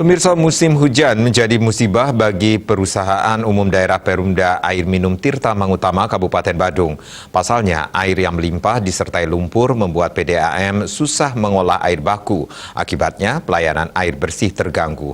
Pemirsa, musim hujan menjadi musibah bagi perusahaan umum daerah Perumda Air Minum Tirta Mangutama, Kabupaten Badung. Pasalnya, air yang melimpah disertai lumpur membuat PDAM susah mengolah air baku. Akibatnya, pelayanan air bersih terganggu.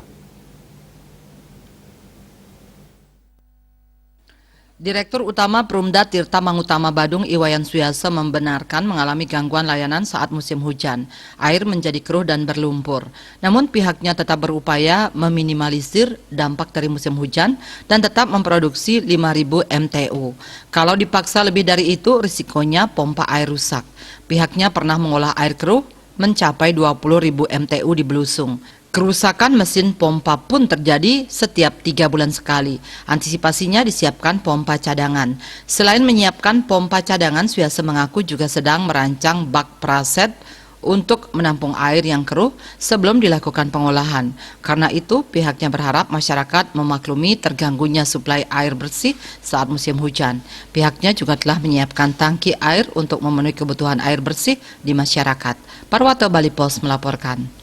Direktur Utama Perumda Tirta Mangutama Badung Iwayan Suyaso membenarkan mengalami gangguan layanan saat musim hujan. Air menjadi keruh dan berlumpur. Namun pihaknya tetap berupaya meminimalisir dampak dari musim hujan dan tetap memproduksi 5.000 MTU. Kalau dipaksa lebih dari itu, risikonya pompa air rusak. Pihaknya pernah mengolah air keruh mencapai 20.000 MTU di Belusung. Kerusakan mesin pompa pun terjadi setiap 3 bulan sekali. Antisipasinya disiapkan pompa cadangan. Selain menyiapkan pompa cadangan, Suyaso mengaku juga sedang merancang bak praset untuk menampung air yang keruh sebelum dilakukan pengolahan. Karena itu, pihaknya berharap masyarakat memaklumi terganggunya suplai air bersih saat musim hujan. Pihaknya juga telah menyiapkan tangki air untuk memenuhi kebutuhan air bersih di masyarakat. Parwato Bali Pos melaporkan.